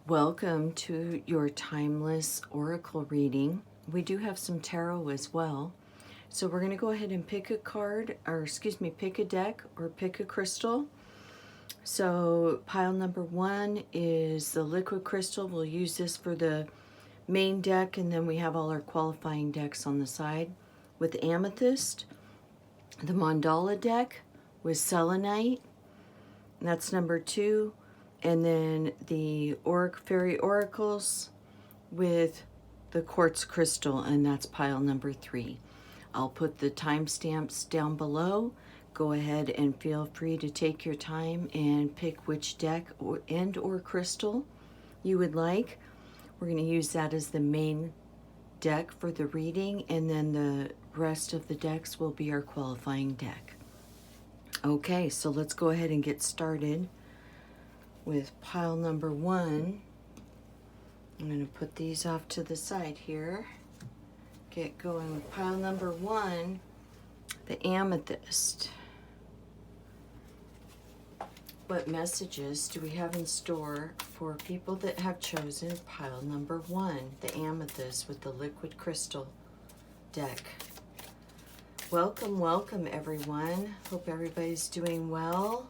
Welcome to your timeless oracle reading. We do have some tarot as well. So we're going to go ahead and pick a card, or excuse me, pick a deck or pick a crystal. So pile number 1 is the liquid crystal. We'll use this for the main deck, and then we have all our qualifying decks on the side with Amethyst. The Mandala deck with Selenite, and that's number 2. And then the Fairy Oracles with the Quartz crystal, and that's pile number 3. I'll put the timestamps down below. Go ahead and feel free to take your time and pick which deck or crystal you would like. We're going to use that as the main deck for the reading, and then the rest of the decks will be our qualifying deck. Okay, so let's go ahead and get started with pile number 1. I'm going to put these off to the side here. Get going with pile number 1, the Amethyst. What messages do we have in store for people that have chosen pile number 1, the Amethyst with the liquid crystal deck? Welcome, welcome everyone. Hope everybody's doing well.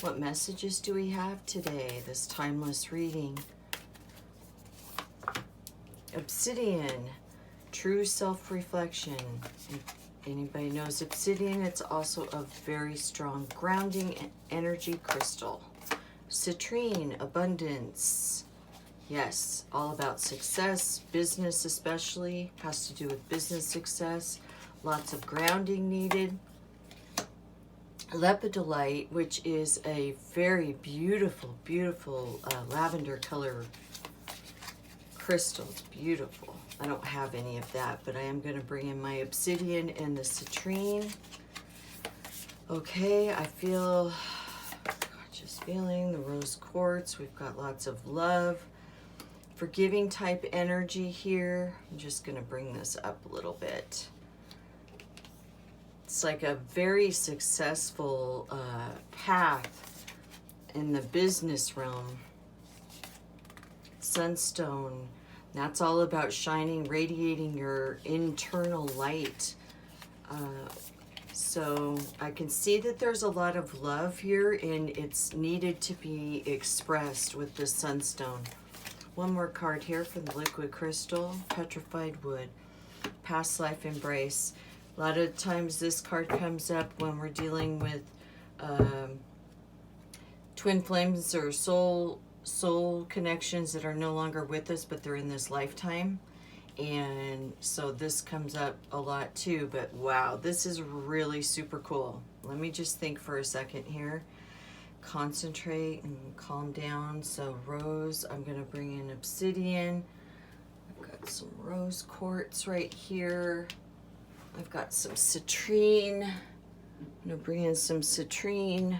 What messages do we have today, this timeless reading? Obsidian, true self-reflection. If anybody knows obsidian, it's also a very strong grounding energy crystal. Citrine, abundance. Yes, all about success, business especially, has to do with business success. Lots of grounding needed. Lepidolite, which is a very beautiful, beautiful lavender color crystal. It's beautiful. I don't have any of that, but I am going to bring in my obsidian and the citrine. Okay, I feel, just feeling the rose quartz. We've got lots of love, forgiving type energy here. I'm just going to bring this up a little bit. It's like a very successful path in the business realm. Sunstone, that's all about shining, radiating your internal light. So I can see that there's a lot of love here, and it's needed to be expressed with the sunstone. One more card here for the liquid crystal, petrified wood, past life embrace. A lot of times this card comes up when we're dealing with twin flames or soul connections that are no longer with us, but they're in this lifetime. And so this comes up a lot too, but wow, this is really super cool. Let me just think for a second here. Concentrate and calm down. So rose, I'm going to bring in obsidian. I've got some rose quartz right here. I've got some citrine. I'm going to bring in some citrine.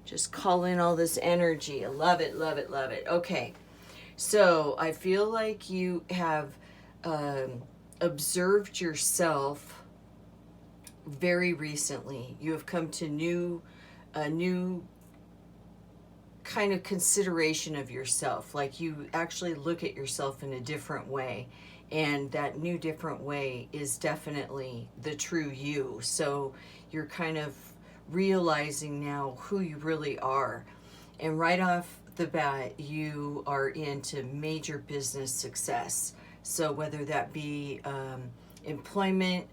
Just call in all this energy. I love it, love it, love it. Okay, so I feel like you have observed yourself very recently. You have come to a new kind of consideration of yourself. Like you actually look at yourself in a different way. And that new different way is definitely the true you. So you're kind of realizing now who you really are. And right off the bat, you are into major business success. So whether that be employment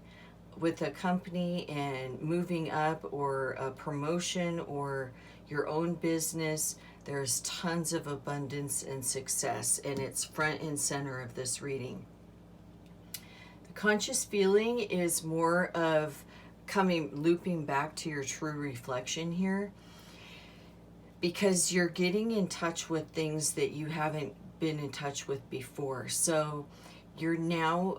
with a company and moving up, or a promotion, or your own business, there's tons of abundance and success, and it's front and center of this reading. Conscious feeling is more of looping back to your true reflection here, because you're getting in touch with things that you haven't been in touch with before. So you're now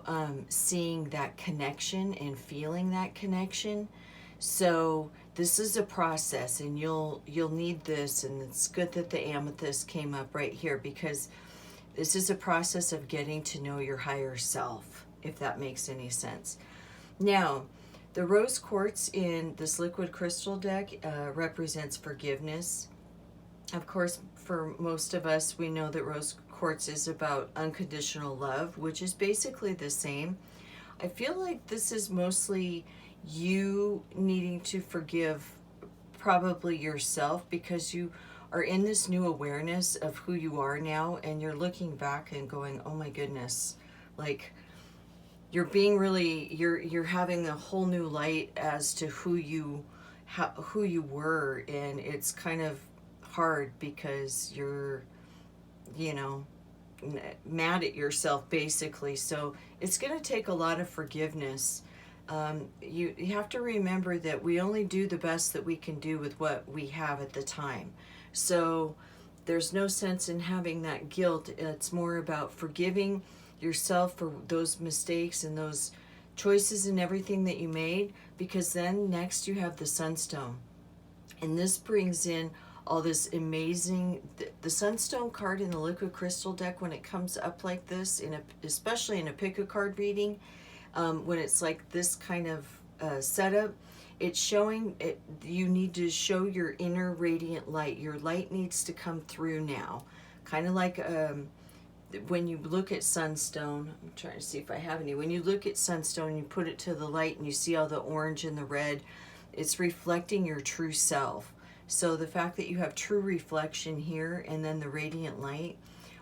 seeing that connection and feeling that connection. So this is a process, and you'll need this, and it's good that the amethyst came up right here, because this is a process of getting to know your higher self, if that makes any sense. Now, the rose quartz in this liquid crystal deck represents forgiveness. Of course, for most of us, we know that rose quartz is about unconditional love, which is basically the same. I feel like this is mostly you needing to forgive probably yourself, because you are in this new awareness of who you are now, and you're looking back and going, oh my goodness, like you're being really, you're having a whole new light as to who you were, and it's kind of hard because you're, you know, mad at yourself basically. So it's going to take a lot of forgiveness. You have to remember that we only do the best that we can do with what we have at the time. So there's no sense in having that guilt. It's more about forgiving yourself for those mistakes and those choices and everything that you made, because then next you have the sunstone. And this brings in all this amazing, the sunstone card in the liquid crystal deck, when it comes up like this, especially in a pick a card reading, when it's like this kind of setup, it's showing it. You need to show your inner radiant light. Your light needs to come through now, kind of like when you look at sunstone. I'm trying to see if I have any. When you look at sunstone, you put it to the light and you see all the orange and the red. It's reflecting your true self. So the fact that you have true reflection here and then the radiant light,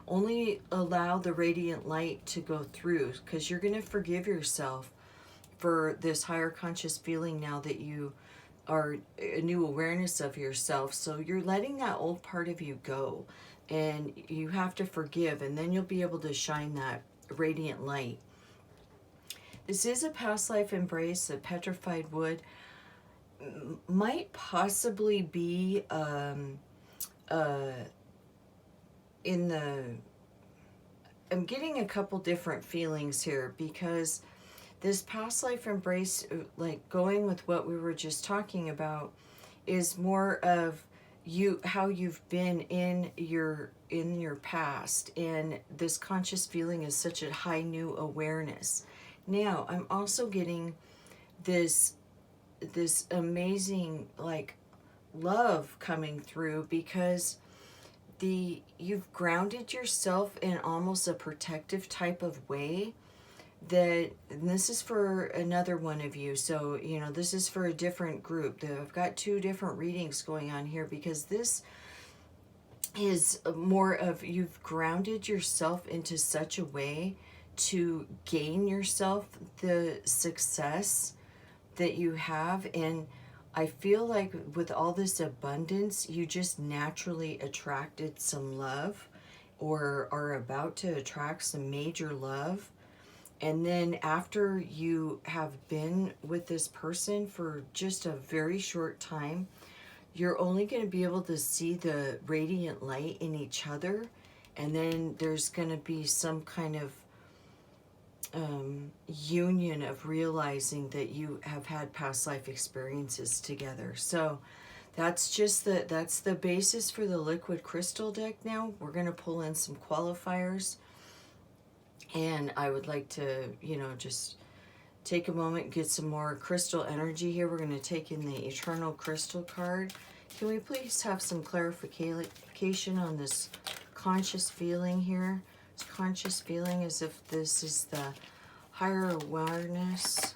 only allow the radiant light to go through, because you're going to forgive yourself for this higher conscious feeling now that you are a new awareness of yourself. So you're letting that old part of you go, and you have to forgive, and then you'll be able to shine that radiant light. This is a past life embrace. A petrified wood might possibly be in the, I'm getting a couple different feelings here, because this past life embrace, like going with what we were just talking about, is more of you, how you've been in your past, and this conscious feeling is such a high new awareness. Now I'm also getting this amazing like love coming through, because you've grounded yourself in almost a protective type of way, that, and this is for another one of you, so you know this is for a different group. I've got two different readings going on here, because this is more of, you've grounded yourself into such a way to gain yourself the success that you have. And I feel like with all this abundance, you just naturally attracted some love, or are about to attract some major love. And then after you have been with this person for just a very short time, you're only going to be able to see the radiant light in each other. And then there's going to be some kind of union of realizing that you have had past life experiences together. So that's just that's the basis for the liquid crystal deck. Now we're going to pull in some qualifiers, and I would like to, you know, just take a moment and get some more crystal energy here. We're going to take in the eternal crystal card. Can we please have some clarification on this conscious feeling here? This conscious feeling, as if this is the higher awareness.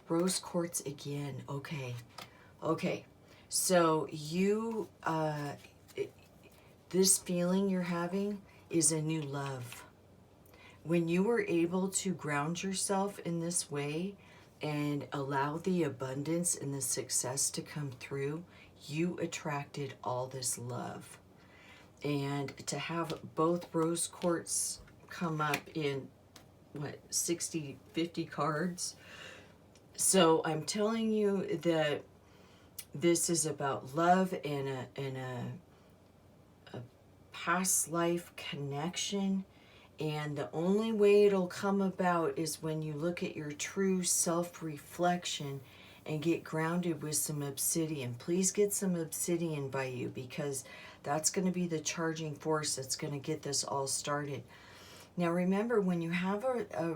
Rose quartz again. Okay. So you, this feeling you're having is a new love. When you were able to ground yourself in this way and allow the abundance and the success to come through, you attracted all this love. And to have both rose quartz come up in, what, 60, 50 cards. So I'm telling you that this is about love and a past life connection. And the only way it'll come about is when you look at your true self-reflection and get grounded with some obsidian. Please get some obsidian by you, because that's going to be the charging force that's going to get this all started. Now remember, when you have a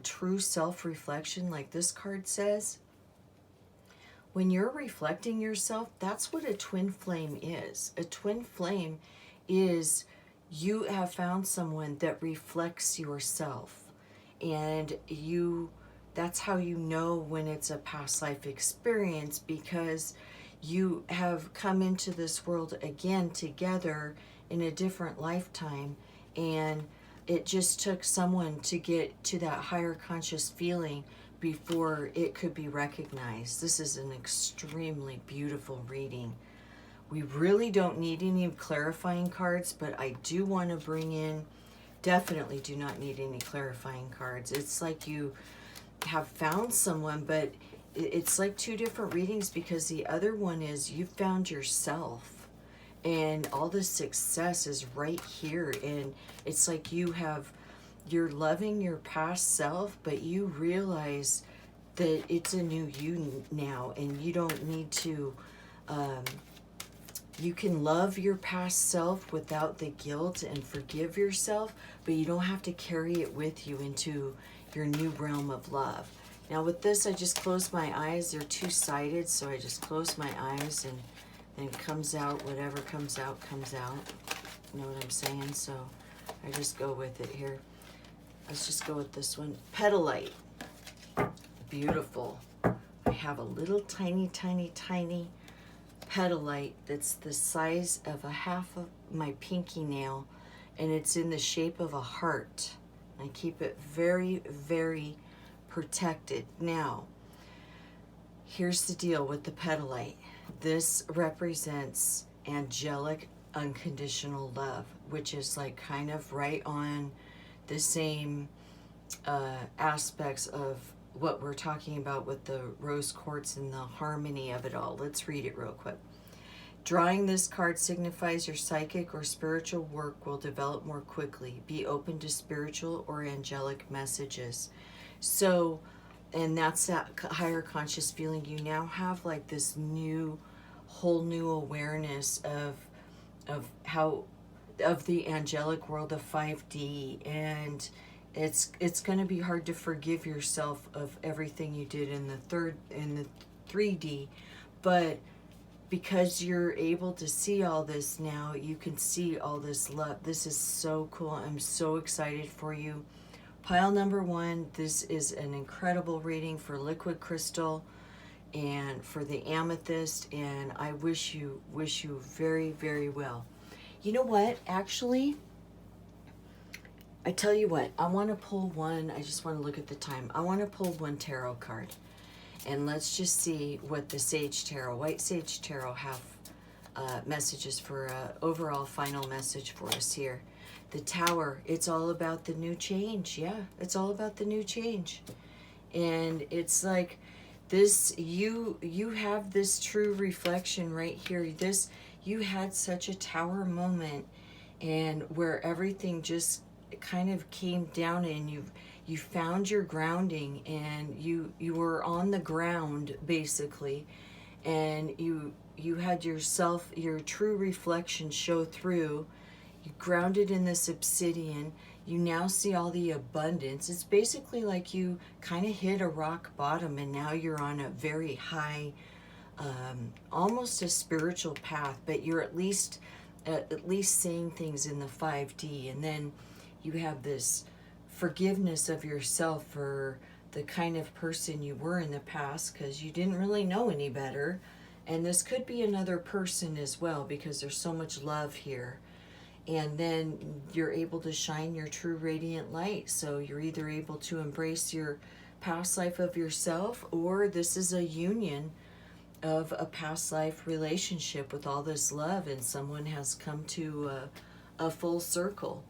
true self-reflection, like this card says, when you're reflecting yourself, that's what a twin flame is. A twin flame is you have found someone that reflects yourself, and that's how you know when it's a past life experience, because you have come into this world again together in a different lifetime, and it just took someone to get to that higher conscious feeling before it could be recognized. This is an extremely beautiful reading. We really don't need any clarifying cards, but I do want to bring in, definitely do not need any clarifying cards. It's like you have found someone, but it's like two different readings, because the other one is you found yourself, and all the success is right here. And it's like you're loving your past self, but you realize that it's a new you now, and you don't need to, you can love your past self without the guilt and forgive yourself, but you don't have to carry it with you into your new realm of love. Now with this, I just close my eyes. They're two-sided, so I just close my eyes, and then it comes out, whatever comes out, comes out. You know what I'm saying? So I just go with it here. Let's just go with this one. Petalite. Beautiful. I have a little tiny, tiny, tiny petalite that's the size of a half of my pinky nail, and it's in the shape of a heart. I keep it very, very protected. Now, here's the deal with the petalite. This represents angelic unconditional love, which is like kind of right on the same aspects of what we're talking about with the rose quartz and the harmony of it all. Let's read it real quick. Drawing this card signifies your psychic or spiritual work will develop more quickly. Be open to spiritual or angelic messages. So, and that's that higher conscious feeling. You now have like this new, whole new awareness of how, of the angelic world of 5D, and it's going to be hard to forgive yourself of everything you did in the 3D, but because you're able to see all this now, you can see all this love. This is so cool. I'm so excited for you. Pile number 1, this is an incredible reading for liquid crystal and for the amethyst, and I wish you very, very well. You know what? Actually, I tell you what, I want to pull one. I just want to look at the time. I want to pull one tarot card. And let's just see what the Sage Tarot, White Sage Tarot, have messages for overall final message for us here. The Tower, it's all about the new change. Yeah, it's all about the new change. And it's like this, you have this true reflection right here. This, you had such a tower moment, and where everything just kind of came down, and you found your grounding, and you were on the ground basically, and you had yourself, your true reflection show through. You grounded in this obsidian. You now see all the abundance. It's basically like you kind of hit a rock bottom, and now you're on a very high, almost a spiritual path, but you're at least seeing things in the 5D. And then you have this forgiveness of yourself for the kind of person you were in the past, because you didn't really know any better. And this could be another person as well, because there's so much love here. And then you're able to shine your true radiant light. So you're either able to embrace your past life of yourself, or this is a union of a past life relationship with all this love, and someone has come to a full circle.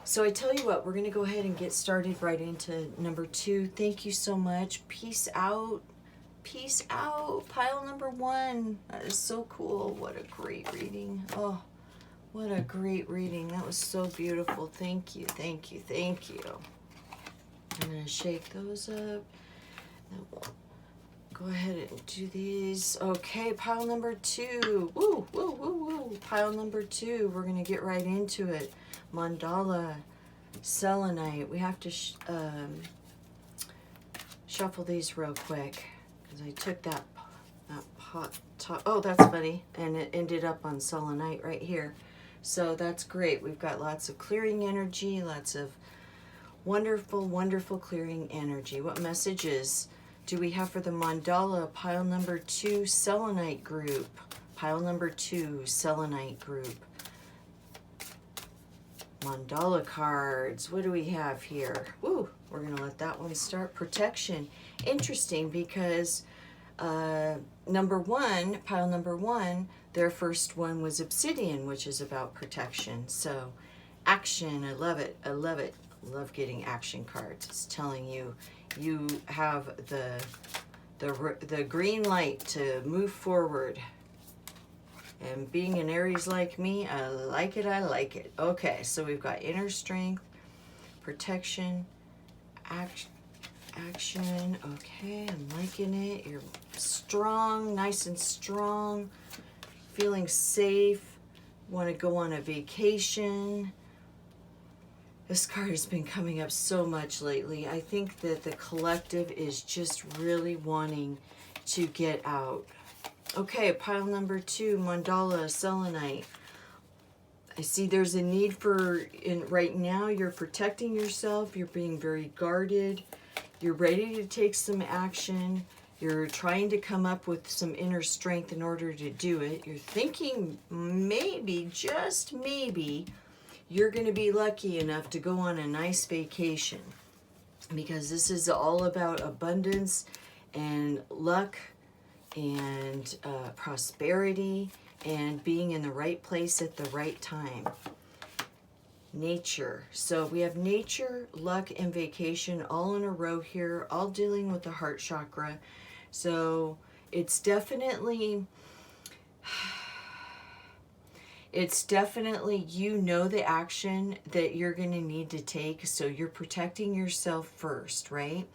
So I tell you what, we're going to go ahead and get started right into number 2. Thank you so much. Peace out. Peace out. Pile number 1. That is so cool. What a great reading. Oh, what a great reading. That was so beautiful. Thank you, thank you, thank you. I'm going to shake those up. Then we'll go ahead and do these. Okay, pile number 2. Woo, woo, woo, woo. Pile number 2. We're going to get right into it. Mandala, Selenite. We have to shuffle these real quick, because I took that pot top. Oh, that's funny. And it ended up on Selenite right here. So that's great. We've got lots of clearing energy, lots of wonderful, wonderful clearing energy. What messages do we have for the mandala pile number 2 selenite group? Pile number 2 selenite group. Mandala cards. What do we have here? Woo, we're going to let that one start. Protection. Interesting because number 1, pile number 1, their first one was obsidian, which is about protection. So action, I love it. I love it. Love getting action cards. It's telling you you have the green light to move forward. And being an Aries like me, I like it, I like it. Okay, so we've got inner strength, protection, action. Okay, I'm liking it. You're strong, nice and strong, feeling safe, want to go on a vacation. This card has been coming up so much lately. I think that the collective is just really wanting to get out. Okay, pile number 2, mandala, selenite. I see there's a need for, right now, you're protecting yourself, you're being very guarded, you're ready to take some action, you're trying to come up with some inner strength in order to do it. You're thinking maybe, just maybe, you're going to be lucky enough to go on a nice vacation, because this is all about abundance and luck and prosperity and being in the right place at the right time. Nature. So we have nature, luck, and vacation all in a row here, all dealing with the heart chakra. So it's definitely, you know the action that you're going to need to take. So you're protecting yourself first, right?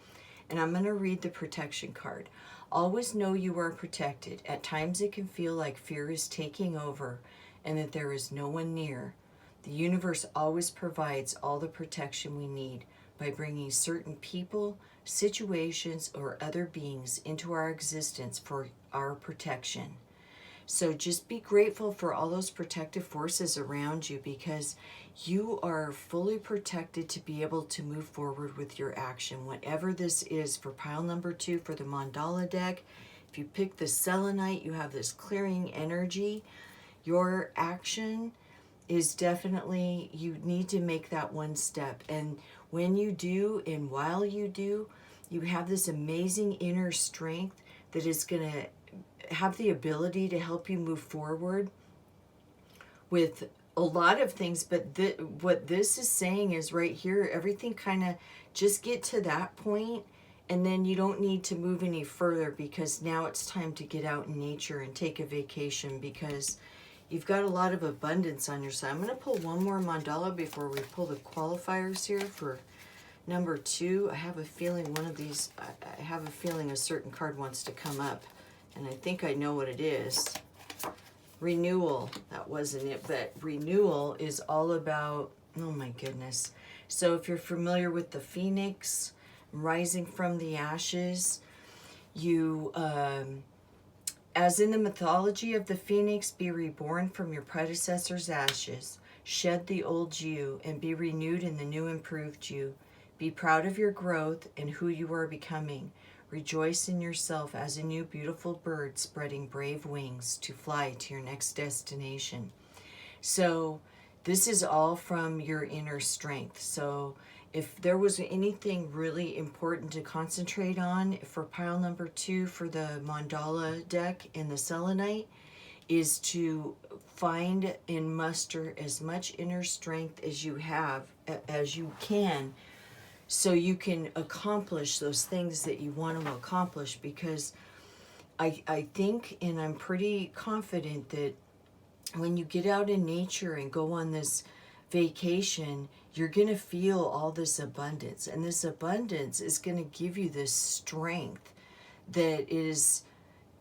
And I'm going to read the protection card. Always know you are protected. At times it can feel like fear is taking over and that there is no one near. The universe always provides all the protection we need by bringing certain people, situations, or other beings into our existence for our protection. So just be grateful for all those protective forces around you, because you are fully protected to be able to move forward with your action. Whatever this is for pile number 2 for the mandala deck, if you pick the selenite, you have this clearing energy. Your action is definitely, you need to make that one step. And when you do, and while you do, you have this amazing inner strength that is going to have the ability to help you move forward with a lot of things. But what this is saying is right here, everything kind of just get to that point, and then you don't need to move any further, because now it's time to get out in nature and take a vacation, because you've got a lot of abundance on your side. I'm going to pull one more mandala before we pull the qualifiers here for number 2. I have a feeling one of these, I have a feeling a certain card wants to come up, and I think I know what it is. Renewal. That wasn't it, but renewal is all about, oh my goodness. So if you're familiar with the phoenix rising from the ashes, you, as in the mythology of the phoenix, be reborn from your predecessor's ashes. Shed the old you and be renewed in the new improved you. Be proud of your growth and who you are becoming. Rejoice in yourself as a new beautiful bird spreading brave wings to fly to your next destination. So this is all from your inner strength. So if there was anything really important to concentrate on for pile number 2 for the mandala deck and the selenite, is to find and muster as much inner strength as you have, as you can, so you can accomplish those things that you want to accomplish. Because I think, and I'm pretty confident, that when you get out in nature and go on this vacation, you're going to feel all this abundance. And this abundance is going to give you this strength that is,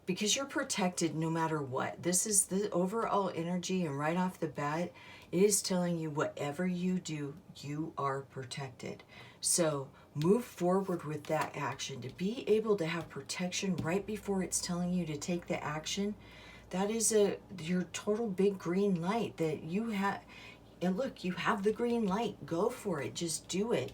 because you're protected no matter what. This is the overall energy, and right off the bat, it is telling you whatever you do, you are protected. So move forward with that action. To be able to have protection right before it's telling you to take the action, that is your total big green light that you have. And look, you have the green light. Go for it. Just do it.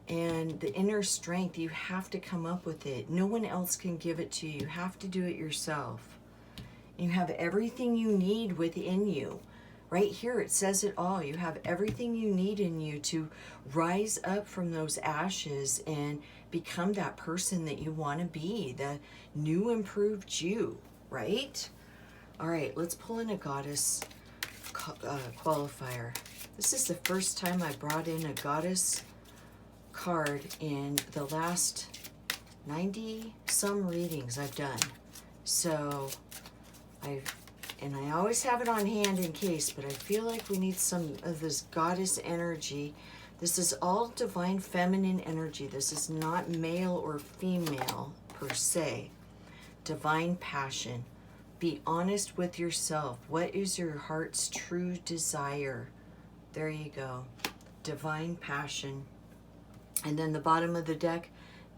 And the inner strength, you have to come up with it. No one else can give it to you. You have to do it yourself. You have everything you need within you. Right here, it says it all. You have everything you need in you to rise up from those ashes and become that person that you want to be, the new improved you, right? All right, let's pull in a goddess qualifier. This is the first time I brought in a goddess card in the last 90 some readings I've done. So I always have it on hand in case, but I feel like we need some of this goddess energy. This is all divine feminine energy. This is not male or female per se. Divine passion. Be honest with yourself. What is your heart's true desire? There you go. Divine passion. And then the bottom of the deck,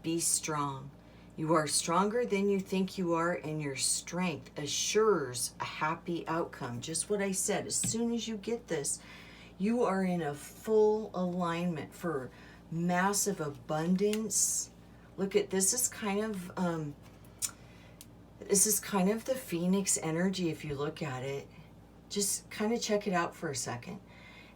be strong. You are stronger than you think you are, and your strength assures a happy outcome. Just what I said. As soon as you get this, you are in a full alignment for massive abundance. Look at this. Is kind of the Phoenix energy if you look at it. Just kind of check it out for a second.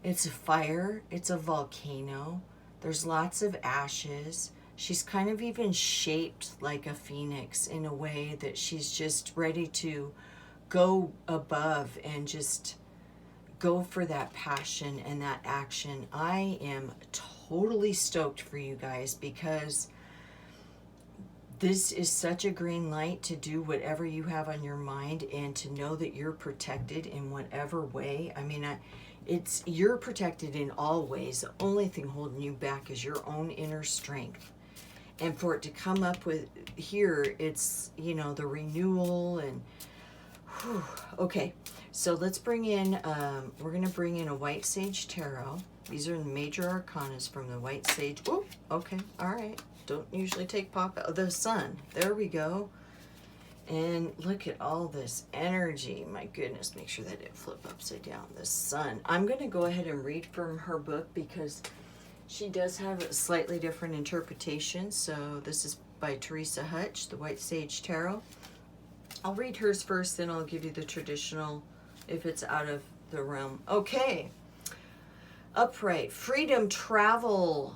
It's a fire. It's a volcano. There's lots of ashes. She's kind of even shaped like a phoenix in a way that she's just ready to go above and just go for that passion and that action. I am totally stoked for you guys because this is such a green light to do whatever you have on your mind and to know that you're protected in whatever way. I mean, you're protected in all ways. The only thing holding you back is your own inner strength. And for it to come up with here, it's, the renewal and, whew. Okay, so let's bring in, we're going to bring in a White Sage Tarot. These are the major arcanas from the White Sage. Oh, okay, all right. Don't usually take the sun. There we go. And look at all this energy. My goodness, make sure that it flip upside down. The sun. I'm going to go ahead and read from her book because she does have a slightly different interpretation. So this is by Teresa Hutch, the White Sage Tarot. I'll read hers first, then I'll give you the traditional if it's out of the realm. Okay. Upright. Freedom, travel.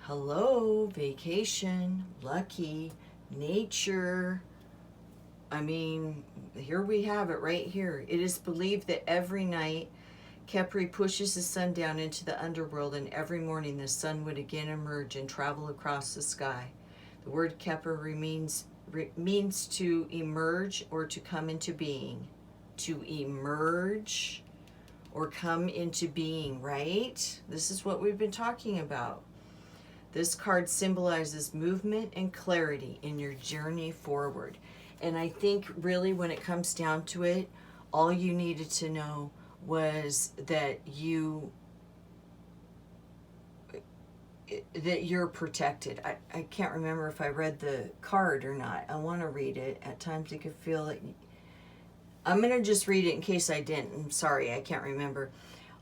Hello, vacation, lucky, nature. I mean, here we have it right here. It is believed that every night Kepri pushes the sun down into the underworld, and every morning the sun would again emerge and travel across the sky. The word Kepri means to emerge or to come into being. To emerge or come into being, right? This is what we've been talking about. This card symbolizes movement and clarity in your journey forward. And I think really when it comes down to it, all you needed to know was that you're protected. I can't remember if I read the card or not. I want to read it. At times you could feel it. I'm going to just read it in case I didn't. I'm sorry, I can't remember.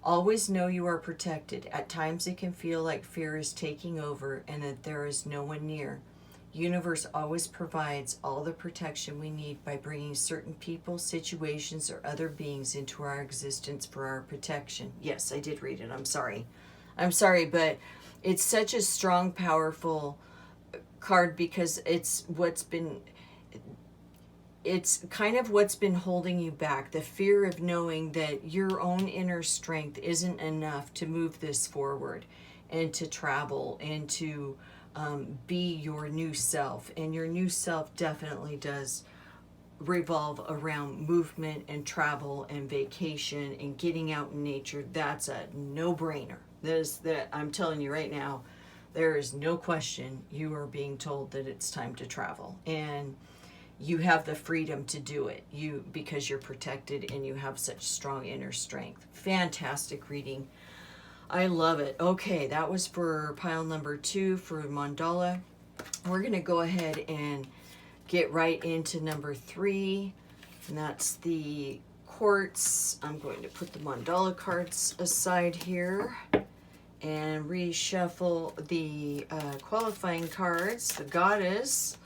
Always know you are protected. At times it can feel like fear is taking over and that there is no one near. Universe always provides all the protection we need by bringing certain people, situations, or other beings into our existence for our protection. Yes, I did read it. I'm sorry, but it's such a strong, powerful card because it's kind of what's been holding you back. The fear of knowing that your own inner strength isn't enough to move this forward and to travel and to be your new self. And your new self definitely does revolve around movement and travel and vacation and getting out in nature. That's a no-brainer. I'm telling you right now, there is no question you are being told that it's time to travel. And you have the freedom to do it because you're protected and you have such strong inner strength. Fantastic reading. I love it. Okay, that was for pile number 2 for Mandala. We're going to go ahead and get right into number 3 And that's the Quartz. I'm going to put the Mandala cards aside here and reshuffle the qualifying cards. The Goddess.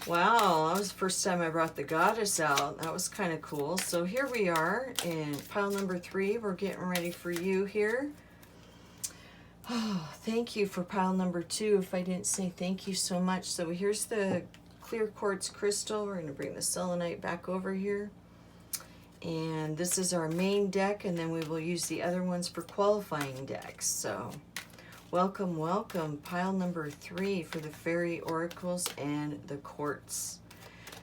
Wow, that was the first time I brought the Goddess out. That was kind of cool. So here we are in pile number 3. We're getting ready for you here. Oh, thank you for pile number 2. If I didn't say thank you so much. So here's the clear quartz crystal. We're going to bring the selenite back over here. And this is our main deck, and then we will use the other ones for qualifying decks. So welcome, welcome, pile number 3 for the fairy oracles and the quartz.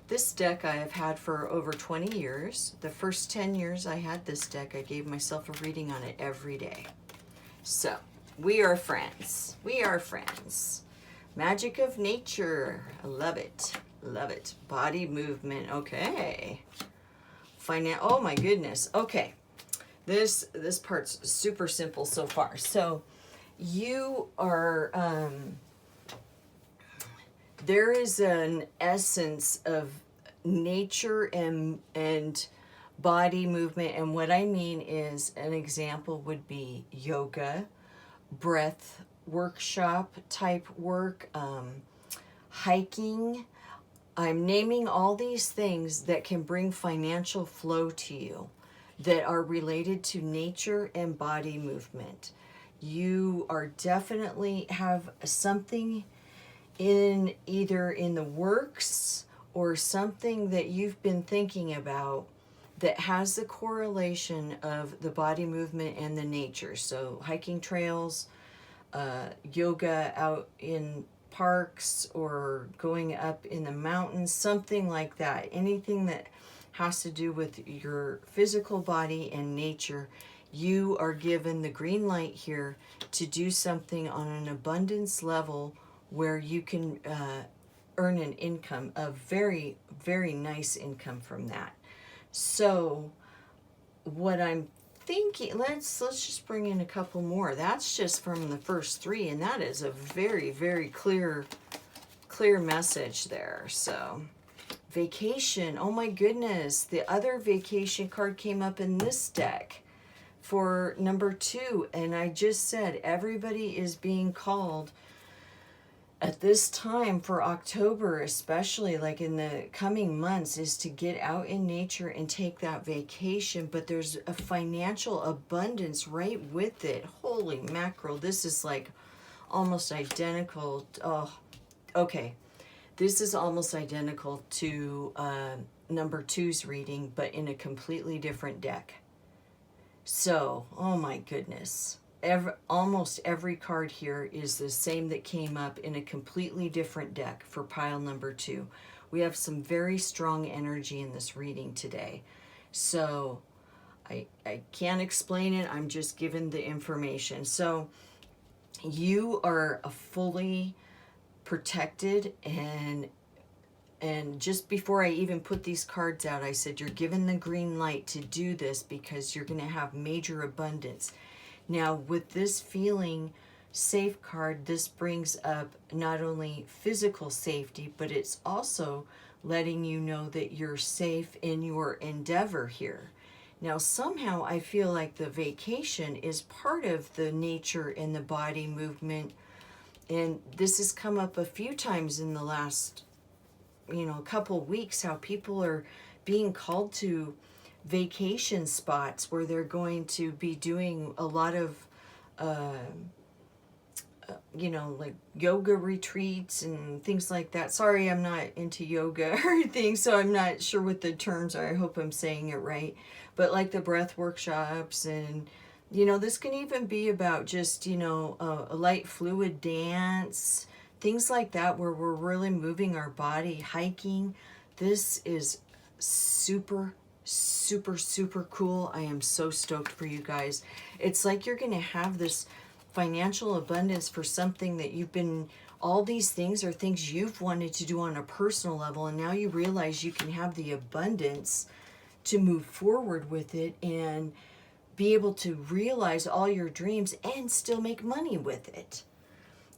This deck I have had for over 20 years. The first 10 years I had this deck, I gave myself a reading on it every day. So we are friends. We are friends. Magic of nature. I love it. Love it. Body movement. Okay. Oh my goodness. Okay. This part's super simple so far. So you are there is an essence of nature and body movement, and what I mean is, an example would be yoga, breath workshop type work, hiking. I'm naming all these things that can bring financial flow to you that are related to nature and body movement. You are definitely have something in either in the works or something that you've been thinking about that has the correlation of the body movement and the nature. So hiking trails, yoga out in parks, or going up in the mountains, something like that. Anything that has to do with your physical body and nature, you are given the green light here to do something on an abundance level where you can earn an income, a very, very nice income from that. So what I'm thinking, let's just bring in a couple more. That's just from the first 3, and that is a very, very clear message there. So vacation. Oh my goodness, the other vacation card came up in this deck for number 2, and I just said everybody is being called at this time for October, especially like in the coming months, is to get out in nature and take that vacation. But there's a financial abundance right with it. Holy mackerel, this is like almost identical. Oh, okay. This is almost identical to number 2's reading, but in a completely different deck. So, oh my goodness. Almost every card here is the same that came up in a completely different deck for pile number 2. We have some very strong energy in this reading today. So I can't explain it. I'm just giving the information. So you are a fully protected, and just before I even put these cards out, I said you're given the green light to do this because you're going to have major abundance. Now, with this feeling safe card, this brings up not only physical safety, but it's also letting you know that you're safe in your endeavor here. Now, somehow I feel like the vacation is part of the nature and the body movement. And this has come up a few times in the last, couple weeks, how people are being called to vacation spots where they're going to be doing a lot of like yoga retreats and things like that. Sorry, I'm not into yoga or anything, so I'm not sure what the terms are. I hope I'm saying it right. But like the breath workshops, and this can even be about just a light fluid dance, things like that, where we're really moving our body, hiking. This is super cool. I am so stoked for you guys. It's like you're going to have this financial abundance for something that you've been, all these things are things you've wanted to do on a personal level, and now you realize you can have the abundance to move forward with it and be able to realize all your dreams and still make money with it.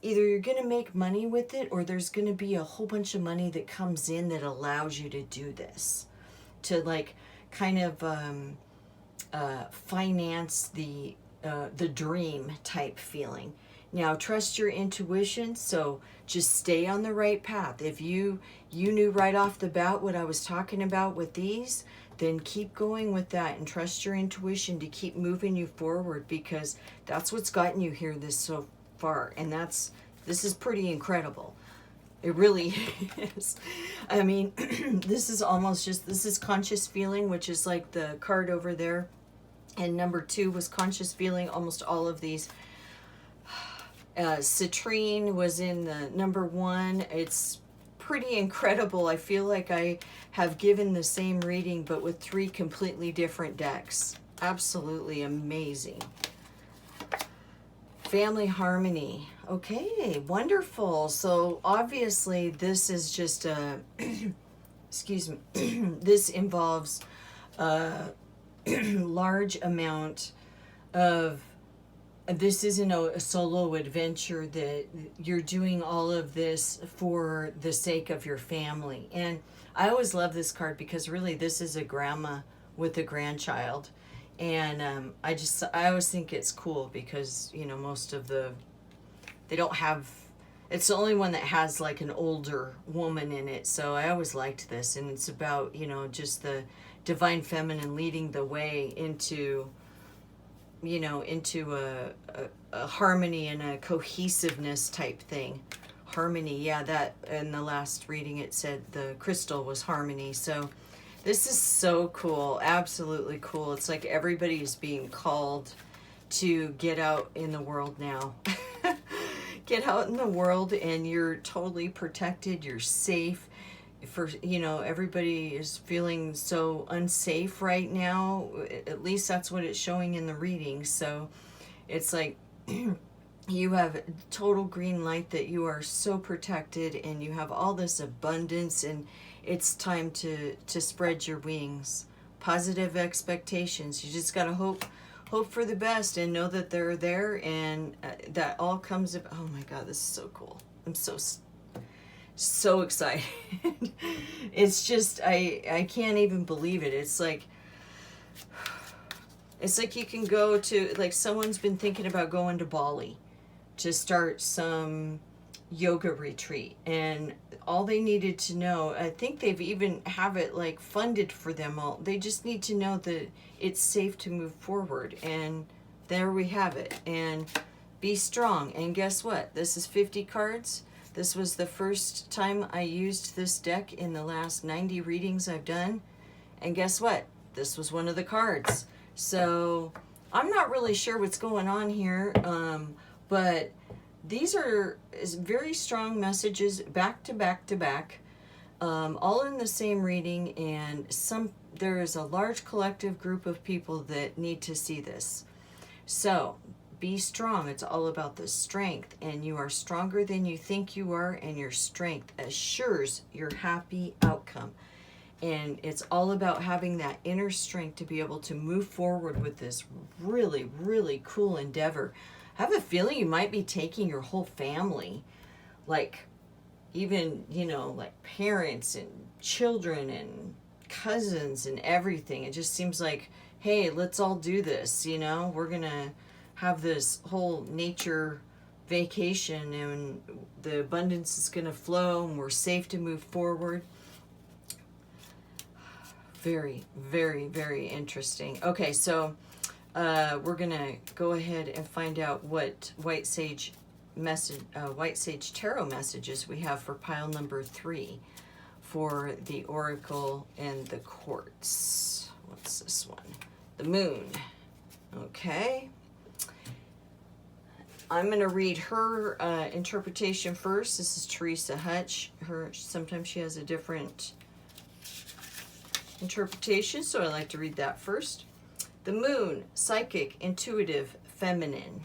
Either you're going to make money with it, or there's going to be a whole bunch of money that comes in that allows you to do this. to like kind of finance the dream type feeling. Now trust your intuition, so just stay on the right path. If you knew right off the bat what I was talking about with these, then keep going with that and trust your intuition to keep moving you forward, because that's what's gotten you here this so far, and this is pretty incredible. It really is. I mean, this is conscious feeling, which is like the card over there. And number 2 was conscious feeling. Almost all of these. Citrine was in the number 1. It's pretty incredible. I feel like I have given the same reading, but with 3 completely different decks. Absolutely amazing. Family harmony. Okay, wonderful. So obviously this is just a, excuse me, this involves a large amount of, this isn't a solo adventure, that you're doing all of this for the sake of your family. And I always love this card because really this is a grandma with a grandchild. And I always think it's cool because, you know, most of they don't have, it's the only one that has like an older woman in it. So I always liked this. And it's about, you know, just the divine feminine leading the way into, you know, into a harmony and a cohesiveness type thing. Harmony, yeah, that in the last reading it said the crystal was harmony. So this is so cool, absolutely cool. It's like everybody is being called to get out in the world now. Get out in the world and you're totally protected, you're safe. For, you know, everybody is feeling so unsafe right now. At least that's what it's showing in the reading. So it's like you have total green light that you are so protected and you have all this abundance, and it's time to spread your wings. Positive expectations. You just got to hope for the best and know that they're there, and that all comes of, oh my God, this is so cool. I'm so excited. It's just, I can't even believe it. It's like you can go to, like, someone's been thinking about going to Bali to start some yoga retreat, and all they needed to know, I think they've even have it like funded for them all. They just need to know that it's safe to move forward, and there we have it. And be strong. And guess what? This is 50 cards. This was the first time I used this deck in the last 90 readings I've done. And guess what? This was one of the cards. So I'm not really sure what's going on here, but these are very strong messages back to back to back, all in the same reading, and there is a large collective group of people that need to see this. So be strong. It's all about the strength, and you are stronger than you think you are, and your strength assures your happy outcome. And it's all about having that inner strength to be able to move forward with this really, really cool endeavor. I have a feeling you might be taking your whole family, like even, you know, like parents and children and cousins and everything. It just seems like, hey, let's all do this, you know, we're gonna have this whole nature vacation, and the abundance is gonna flow, and we're safe to move forward. Very, very, very interesting. Okay, so we're gonna go ahead and find out what White Sage Tarot messages we have for pile number 3 for the Oracle and the Quartz. What's this one? The Moon. Okay. I'm gonna read her interpretation first. This is Teresa Hutch. Sometimes she has a different interpretation, so I like to read that first. The Moon, psychic, intuitive, feminine.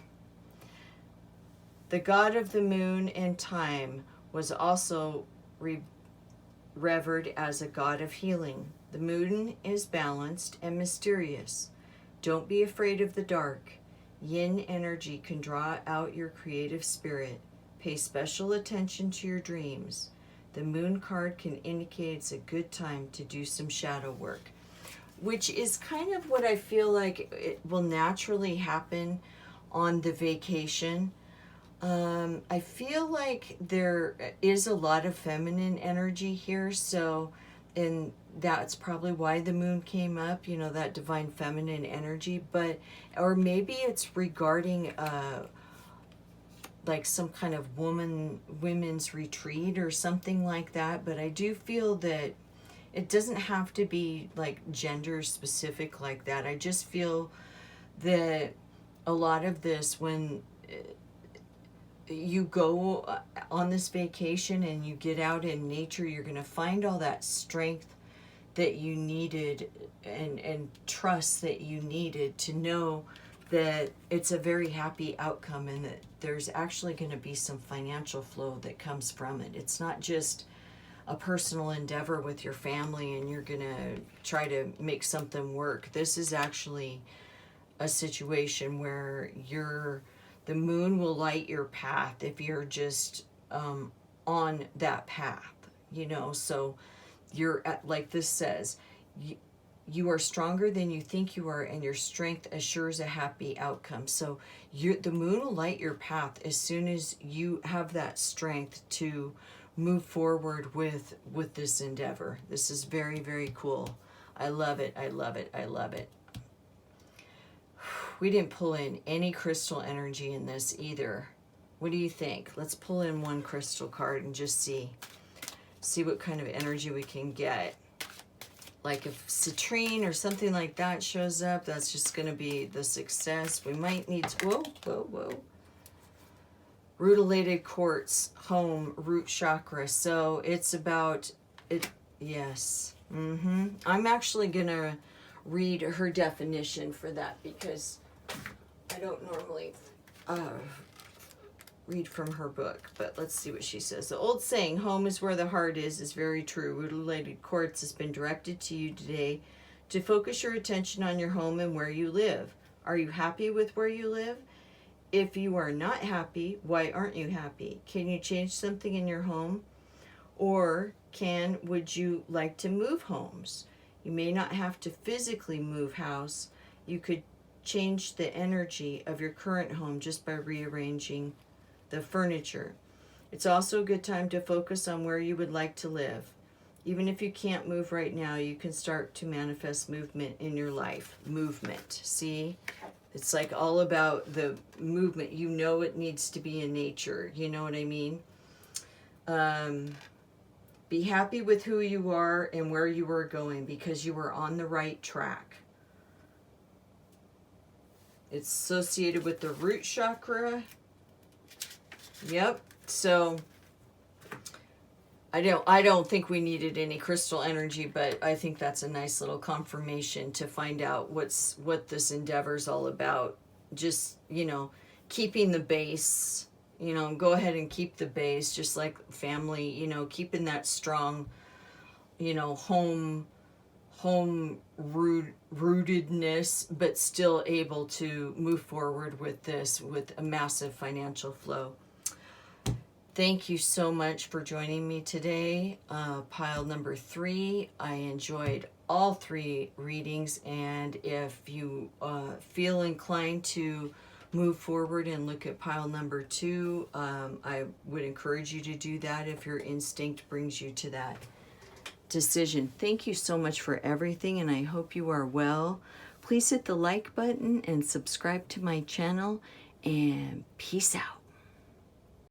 The god of the moon and time was also revered as a god of healing. The moon is balanced and mysterious. Don't be afraid of the dark. Yin energy can draw out your creative spirit. Pay special attention to your dreams. The moon card can indicate it's a good time to do some shadow work. which is kind of what I feel like it will naturally happen on the vacation. I feel like there is a lot of feminine energy here, so, and that's probably why the moon came up, you know, that divine feminine energy, but, or maybe it's regarding, like some kind of women's retreat or something like that, but I do feel that it doesn't have to be like gender specific like that. I just feel that a lot of this, when you go on this vacation and you get out in nature, you're going to find all that strength that you needed, and trust that you needed to know that it's a very happy outcome, and that there's actually going to be some financial flow that comes from it. It's not just a personal endeavor with your family and you're going to try to make something work. This is actually a situation where the moon will light your path if you're just on that path, you know. So you're at, like this says, you are stronger than you think you are, and your strength assures a happy outcome. So the moon will light your path as soon as you have that strength to move forward with this endeavor. This is very, very cool. I love it. I love it. I love it. We didn't pull in any crystal energy in this either. What do you think? Let's pull in one crystal card and just see what kind of energy we can get. Like if citrine or something like that shows up, that's just going to be the success. We might need to, whoa. Rutilated quartz, home, root chakra. So it's about it. Yes. I'm actually going to read her definition for that, because I don't normally read from her book, but let's see what she says. The old saying, home is where the heart is very true. Rutilated quartz has been directed to you today to focus your attention on your home and where you live. Are you happy with where you live? If you are not happy, why aren't you happy? Can you change something in your home? Or would you like to move homes? You may not have to physically move house. You could change the energy of your current home just by rearranging the furniture. It's also a good time to focus on where you would like to live. Even if you can't move right now, you can start to manifest movement in your life. Movement. See? It's like all about the movement. You know it needs to be in nature. You know what I mean? Be happy with who you are and where you are going, because you are on the right track. It's associated with the root chakra. Yep. So I don't think we needed any crystal energy, but I think that's a nice little confirmation to find out what this endeavor is all about. Just, you know, keeping the base, you know, go ahead and keep the base, just like family, you know, keeping that strong, you know, home rootedness, but still able to move forward with this with a massive financial flow. Thank you so much for joining me today. Pile number 3. I enjoyed all 3 readings, and if you feel inclined to move forward and look at pile number 2, I would encourage you to do that if your instinct brings you to that decision. Thank you so much for everything, and I hope you are well. Please hit the like button and subscribe to my channel, and peace out.